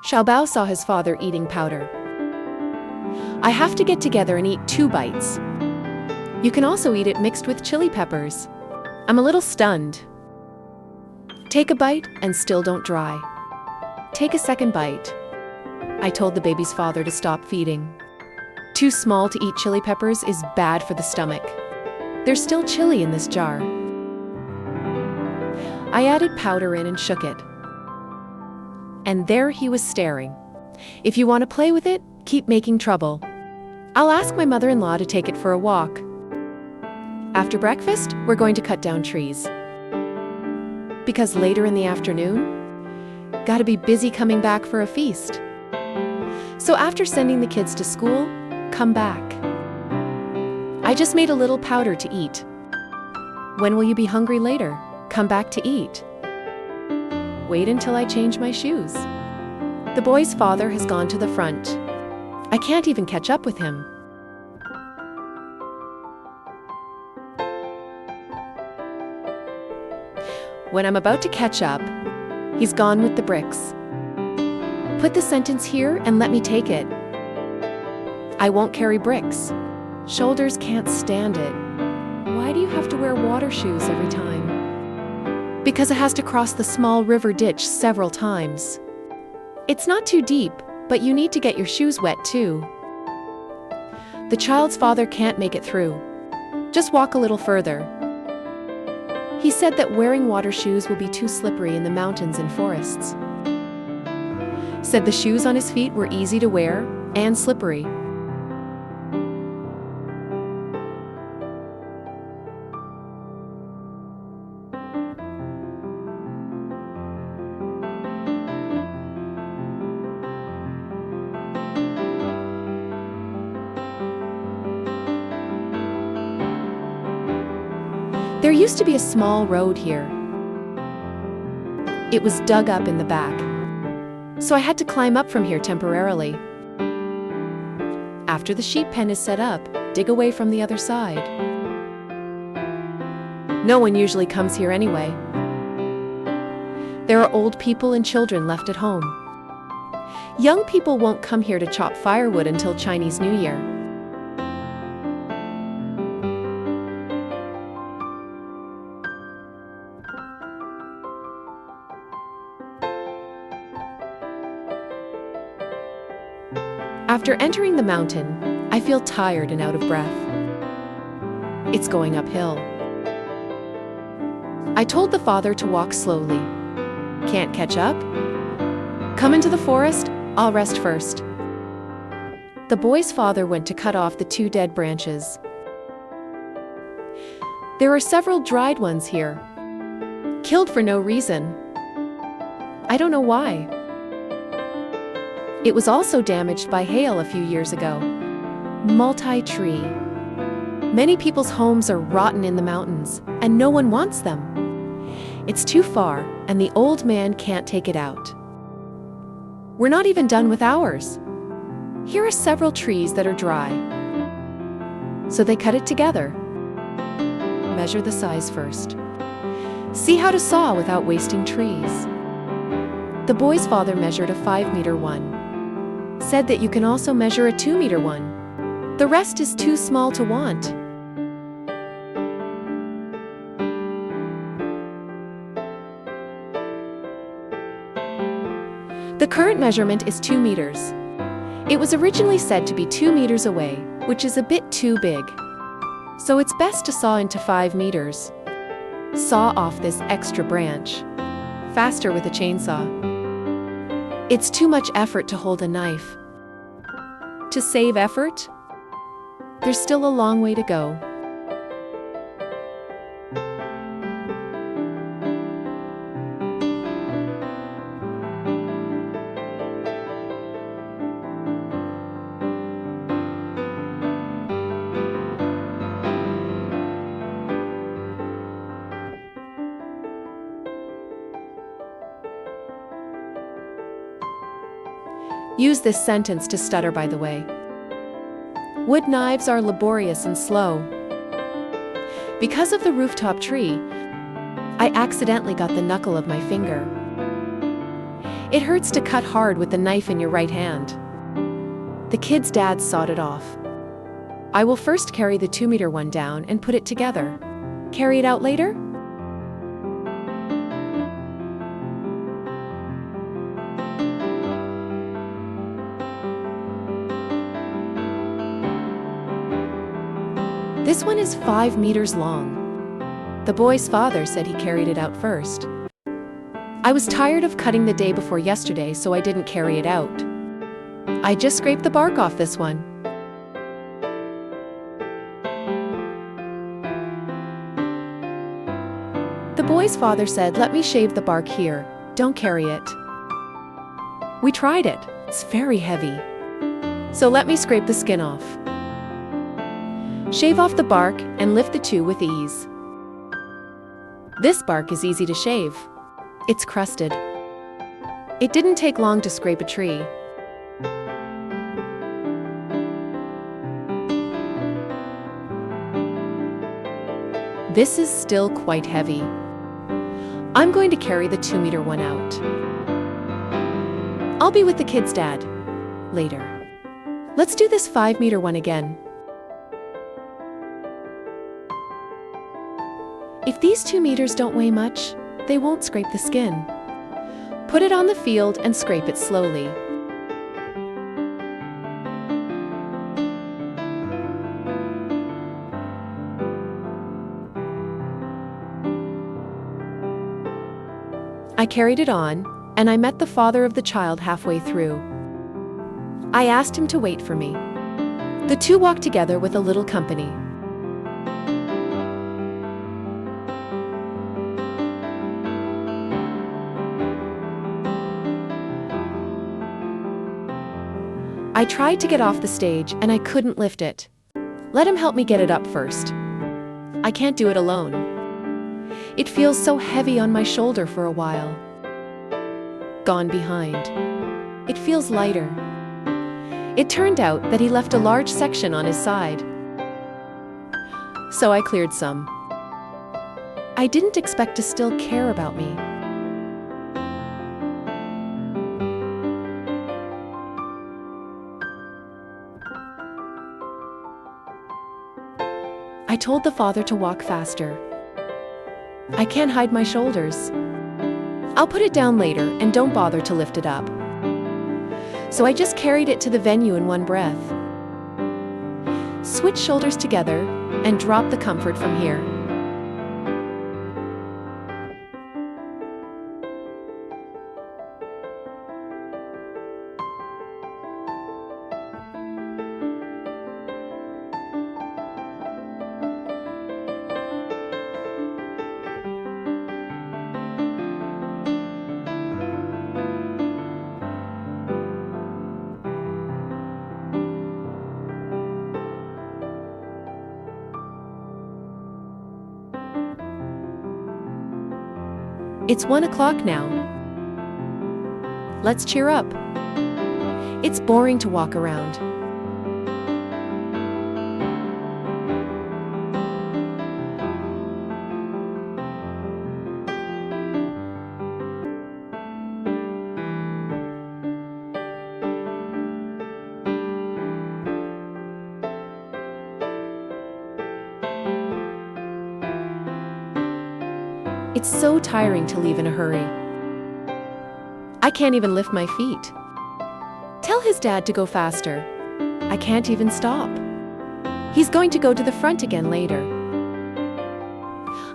Xiaobao saw his father eating powder. I have to get together and eat 2 bites. You can also eat it mixed with chili peppers. I'm a little stunned. Take a bite and still don't dry. Take a second bite. I told the baby's father to stop feeding. Too small to eat chili peppers is bad for the stomach. There's still chili in this jar. I added powder in and shook it. And there he was staring. If you want to play with it, keep making trouble. I'll ask my mother-in-law to take it for a walk. After breakfast, we're going to cut down trees. Because later in the afternoon, gotta be busy coming back for a feast. So after sending the kids to school, come back. I just made a little powder to eat. When will you be hungry later? Come back to eat. Wait until I change my shoes. The boy's father has gone to the front. I can't even catch up with him. When I'm about to catch up, he's gone with the bricks. Put the sentence here and let me take it. I won't carry bricks. Shoulders can't stand it. Why do you have to wear water shoes every time? Because it has to cross the small river ditch several times. It's not too deep, but you need to get your shoes wet too. The child's father can't make it through. Just walk a little further. He said that wearing water shoes will be too slippery in the mountains and forests. Said the shoes on his feet were easy to wear and slippery. There used to be a small road here. It was dug up in the back, so I had to climb up from here temporarily. After the sheep pen is set up, dig away from the other side. No one usually comes here anyway. There are old people and children left at home. Young people won't come here to chop firewood until Chinese New Year. After entering the mountain, I feel tired and out of breath. It's going uphill. I told the father to walk slowly. Can't catch up? Come into the forest, I'll rest first. The boy's father went to cut off the 2 dead branches. There are several dried ones here. Killed for no reason. I don't know why. It was also damaged by hail a few years ago. Multi-tree. Many people's homes are rotten in the mountains, and no one wants them. It's too far, and the old man can't take it out. We're not even done with ours. Here are several trees that are dry. So they cut it together. Measure the size first. See how to saw without wasting trees. The boy's father measured a 5-meter one. Said that you can also measure a 2-meter one. The rest is too small to want. The current measurement is 2 meters. It was originally said to be 2 meters away, which is a bit too big. So it's best to saw into 5 meters. Saw off this extra branch. Faster with a chainsaw. It's too much effort to hold a knife. To save effort, there's still a long way to go. Use this sentence to stutter, by the way. Wood knives are laborious and slow. Because of the rooftop tree, I accidentally got the knuckle of my finger. It hurts to cut hard with the knife in your right hand. The kid's dad sawed it off. I will first carry the 2-meter one down and put it together. Carry it out later? This one is 5 meters long. The boy's father said he carried it out first. I was tired of cutting the day before yesterday, so I didn't carry it out. I just scraped the bark off this one. The boy's father said, "Let me shave the bark here, don't carry it." We tried it, it's very heavy. So let me scrape the skin off. Shave off the bark and lift the two with ease. This bark is easy to shave. It's crusted. It didn't take long to scrape a tree. This is still quite heavy. I'm going to carry the 2-meter one out. I'll be with the kid's dad later. Let's do this 5-meter one again. If these 2 meters don't weigh much, they won't scrape the skin. Put it on the field and scrape it slowly. I carried it on, and I met the father of the child halfway through. I asked him to wait for me. The two walked together with a little company. I tried to get off the stage and I couldn't lift it. Let him help me get it up first. I can't do it alone. It feels so heavy on my shoulder for a while. Gone behind. It feels lighter. It turned out that he left a large section on his side. So I cleared some. I didn't expect to still care about me. I told the father to walk faster. I can't hide my shoulders. I'll put it down later and don't bother to lift it up. So I just carried it to the venue in one breath. Switch shoulders together and drop the comfort from here. It's 1 o'clock now. Let's cheer up. It's boring to walk around. It's so tiring to leave in a hurry. I can't even lift my feet. Tell his dad to go faster. I can't even stop. He's going to go to the front again later.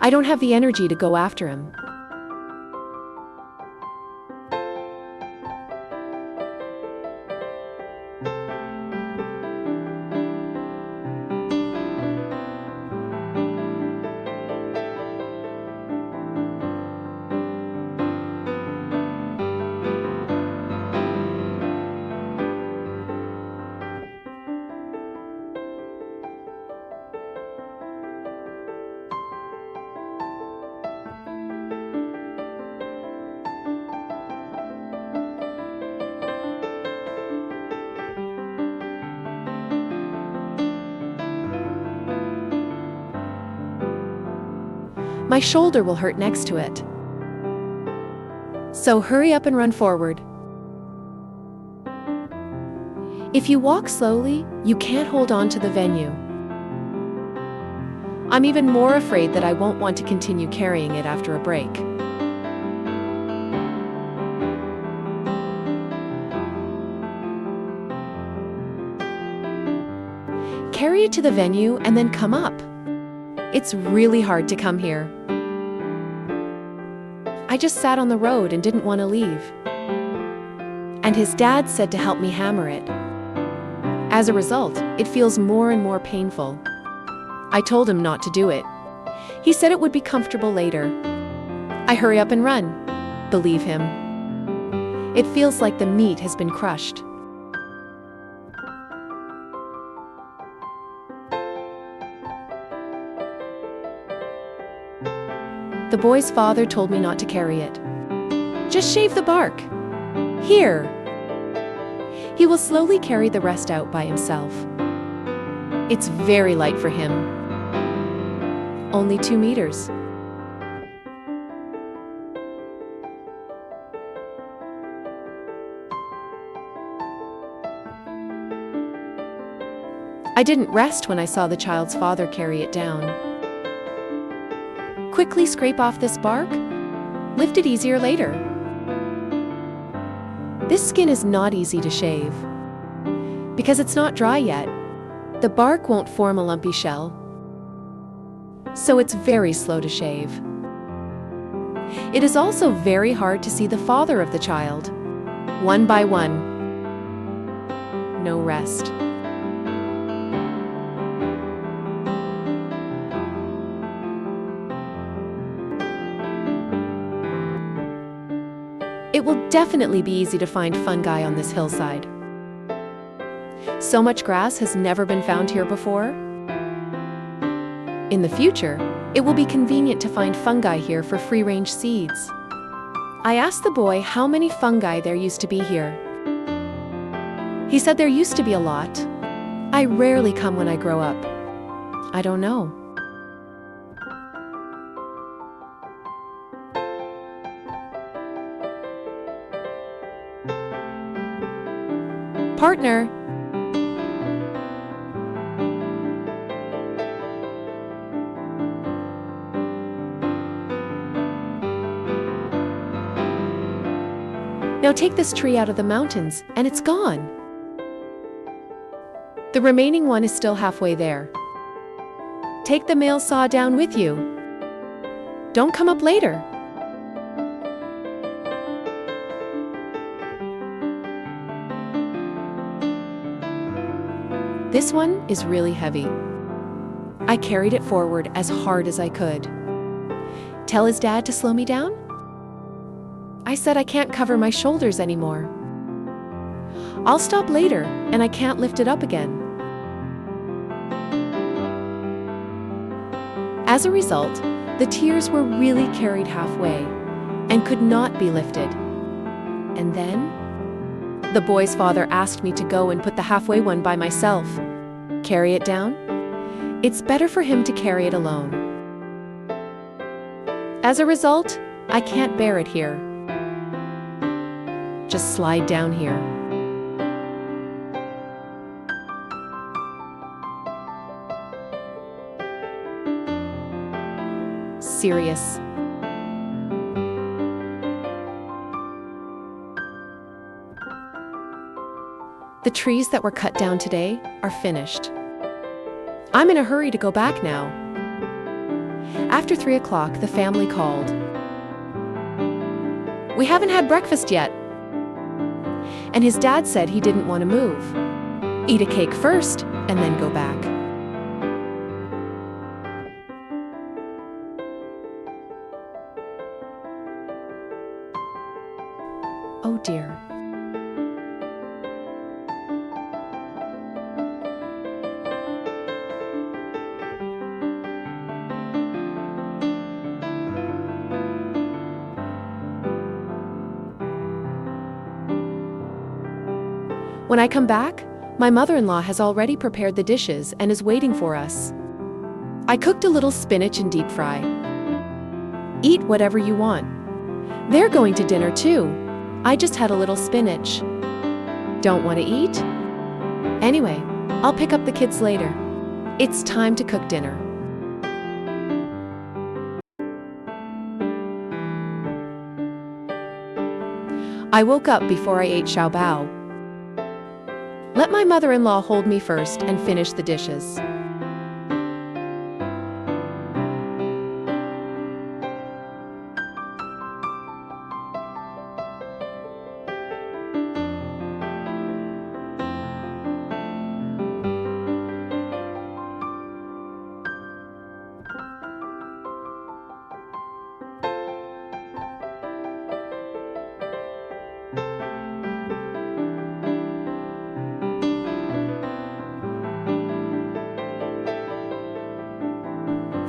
I don't have the energy to go after him. My shoulder will hurt next to it. So hurry up and run forward. If you walk slowly, you can't hold on to the venue. I'm even more afraid that I won't want to continue carrying it after a break. Carry it to the venue and then come up. It's really hard to come here. I just sat on the road and didn't want to leave. And his dad said to help me hammer it. As a result, it feels more and more painful. I told him not to do it. He said it would be comfortable later. I hurry up and run. Believe him. It feels like the meat has been crushed. The boy's father told me not to carry it. Just shave the bark. Here. He will slowly carry the rest out by himself. It's very light for him. Only 2 meters. I didn't rest when I saw the child's father carry it down. Quickly scrape off this bark. Lift it easier later. This skin is not easy to shave. Because it's not dry yet, the bark won't form a lumpy shell. So it's very slow to shave. It is also very hard to see the father of the child, one by one. No rest. It will definitely be easy to find fungi on this hillside. So much grass has never been found here before. In the future, it will be convenient to find fungi here for free-range seeds. I asked the boy how many fungi there used to be here. He said there used to be a lot. I rarely come when I grow up. I don't know. Partner. Now take this tree out of the mountains, and it's gone. The remaining one is still halfway there. Take the mail saw down with you. Don't come up later. This one is really heavy. I carried it forward as hard as I could. Tell his dad to slow me down? I said I can't cover my shoulders anymore. I'll stop later, and I can't lift it up again. As a result, the tiers were really carried halfway and could not be lifted. And then the boy's father asked me to go and put the halfway one by myself. Carry it down? It's better for him to carry it alone. As a result, I can't bear it here. Just slide down here. Serious. The trees that were cut down today are finished. I'm in a hurry to go back now. After 3 o'clock, the family called. We haven't had breakfast yet. And his dad said he didn't want to move. Eat a cake first and then go back. Oh dear. When I come back, my mother-in-law has already prepared the dishes and is waiting for us. I cooked a little spinach and deep fry. Eat whatever you want. They're going to dinner too. I just had a little spinach. Don't want to eat? Anyway, I'll pick up the kids later. It's time to cook dinner. I woke up before I ate xiao bao. Let my mother-in-law hold me first and finish the dishes.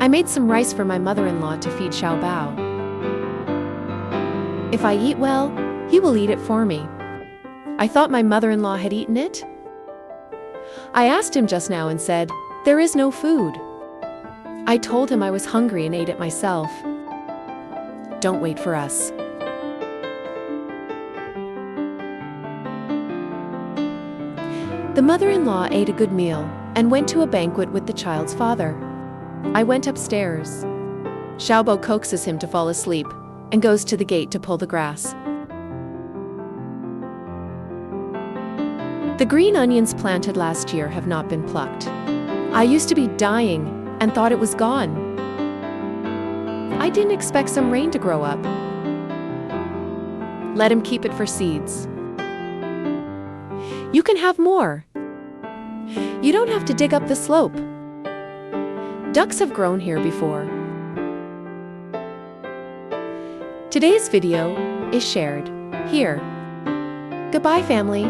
I made some rice for my mother-in-law to feed xiao bao. If I eat well, he will eat it for me. I thought my mother-in-law had eaten it. I asked him just now and said, "There is no food." I told him I was hungry and ate it myself. Don't wait for us. The mother-in-law ate a good meal and went to a banquet with the child's father. I went upstairs. Xiaobo coaxes him to fall asleep and goes to the gate to pull the grass. The green onions planted last year have not been plucked. I used to be dying and thought it was gone. I didn't expect some rain to grow up. Let him keep it for seeds. You can have more. You don't have to dig up the slope. Ducks have grown here before. Today's video is shared here. Goodbye, family.